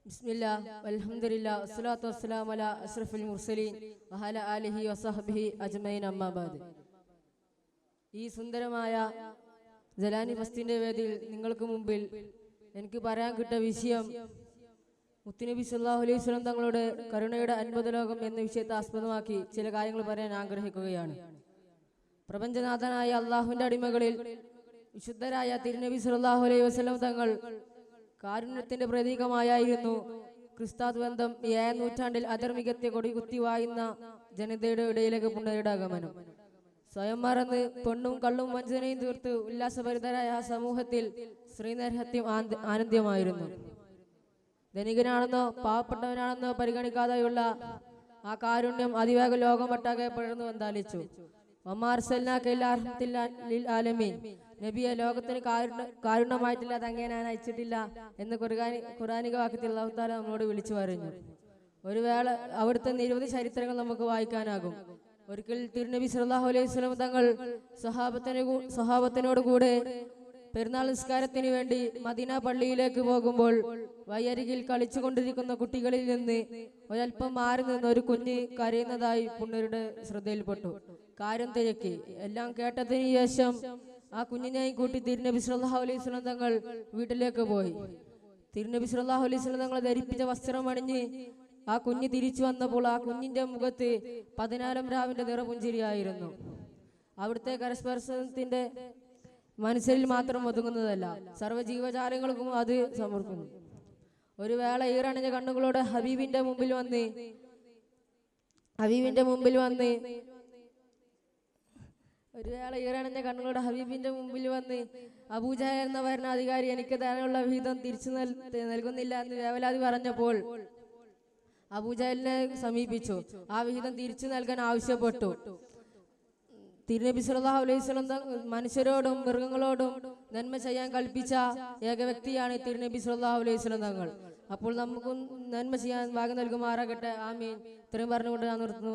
ബിസ്മില്ലാ വൽഹംദുലില്ലാ വസ്സലാത്തു വസ്സലാമു അലാ അഷ്റഫിൽ മുർസലീൻ വഅലാ ആലിഹി വസഹ്ബിഹി അജ്മഈൻ അമ്മാ ബഅദ്. ഈ സുന്ദരമായ ജലാനി ഫസ്റ്റിന്റെ വേദിയിൽ നിങ്ങൾക്ക് മുമ്പിൽ എനിക്ക് പറയാൻ കിട്ടിയ വിഷയം മുത്തുനബി സല്ലല്ലാഹു അലൈഹി വസല്ലം തങ്ങളുടെ കരുണയുടെ 50 ലോകം എന്ന വിഷയത്തെ ആസ്പദമാക്കി ചില കാര്യങ്ങൾ പറയാൻ ആഗ്രഹിക്കുകയാണ്. പ്രപഞ്ചനാഥനായ അള്ളാഹുവിന്റെ അടിമകളിൽ വിശുദ്ധരായ തിരുനബി സല്ലല്ലാഹു അലൈഹി വസല്ലം തങ്ങൾ കാരുണ്യത്തിന്റെ പ്രതീകമായിരുന്നു. ക്രിസ്താത് ബന്ധം 7 നൂറ്റാണ്ടിൽ അധർമ്മികത്തെ കൊടികുത്തി വായുന്ന ജനതയുടെ ഇടയിലേക്ക് പുണ്യരുടെ ആഗമനം. സ്വയം മറന്ന് പെണ്ണും കള്ളും വഞ്ചനയും തീർത്ത് ഉല്ലാസഭരിതരായ ആ സമൂഹത്തിൽ ശ്രീനരഹത്യം ആനന്ദമായിരുന്നു. ധനികനാണെന്നോ പാവപ്പെട്ടവനാണെന്നോ പരിഗണിക്കാതെയുള്ള ആ കാരുണ്യം അതിവേഗം ലോകമൊട്ടാകെ പടർന്നു വന്നാലിച്ചു. നബിയെ ലോകത്തിന് കാരുണ്യമായിട്ടില്ല, അതങ്ങനെ ഞാൻ അയച്ചിട്ടില്ല എന്ന് ഖുർആനിക വാക്യത്തിൽ അല്ലാഹു തആല നമ്മളോട് വിളിച്ചു പറഞ്ഞു. ഒരു വേള അവിടുത്തെ നിരവധി ചരിത്രങ്ങൾ നമുക്ക് വായിക്കാനാകും. ഒരിക്കൽ തിരുനബി സല്ലല്ലാഹു അലൈഹി വസല്ലം തങ്ങൾ സഹാബത്തിനോട് കൂടെ പെരുന്നാൾ നിസ്കാരത്തിന് വേണ്ടി മദീന പള്ളിയിലേക്ക് പോകുമ്പോൾ വഴിയരികിൽ കളിച്ചുകൊണ്ടിരിക്കുന്ന കുട്ടികളിൽ നിന്ന് ഒരൽപ്പം മാറി നിന്ന് ഒരു കുഞ്ഞ് കരയുന്നതായി പുണ്യരുടെ ശ്രദ്ധയിൽപ്പെട്ടു. കാര്യം തിരക്കി എല്ലാം കേട്ടതിന് ശേഷം ആ കുഞ്ഞിനെയും കൂട്ടി തിരുനബി സല്ലല്ലാഹു അലൈഹി വസല്ലം തങ്ങൾ വീട്ടിലേക്ക് പോയി. തിരുനബി സല്ലല്ലാഹു അലൈഹി വസല്ലം തങ്ങൾ ധരിപ്പിച്ച വസ്ത്രം അണിഞ്ഞ് ആ കുഞ്ഞ് തിരിച്ചു വന്നപ്പോൾ ആ കുഞ്ഞിന്റെ മുഖത്ത് 14 രാവിന്റെ നിറപുഞ്ചിരിയായിരുന്നു. അവിടുത്തെ കരസ്പർശനത്തിന്റെ മനസ്സിൽ മാത്രം ഒതുങ്ങുന്നതല്ല, സർവ്വജീവജാലങ്ങൾക്കും അത് സമർപ്പിക്കുന്നു. ഒരു വേള ഈറണിഞ്ഞ കണ്ണുകളോട് ഹബീബിന്റെ മുമ്പിൽ വന്ന് അബൂജഹൽ എന്ന ഭരണാധികാരി എനിക്ക് തരാനുള്ള വിഹിതം തിരിച്ചു നൽകുന്നില്ല എന്ന് വേവലാതി പറഞ്ഞപ്പോൾ അബൂജഹലിനെ സമീപിച്ചു. ആ വിഹിതം തിരിച്ചു നൽകാൻ ആവശ്യപ്പെട്ടു. തിരുനബി സല്ലല്ലാഹു അലൈഹി വസല്ലം മനുഷ്യരോടും മൃഗങ്ങളോടും നന്മ ചെയ്യാൻ കൽപ്പിച്ച ഏക വ്യക്തിയാണ് തിരുനബി സല്ലല്ലാഹു അലൈഹി വസല്ലം തങ്ങൾ. അപ്പോൾ നമുക്കും നന്മ ചെയ്യാൻ ഭാഗ്യം നൽകുമാറാകട്ടെ. ആമീൻ. ഇത്രയും പറഞ്ഞുകൊണ്ട് ഞാൻ നിർത്തുന്നു.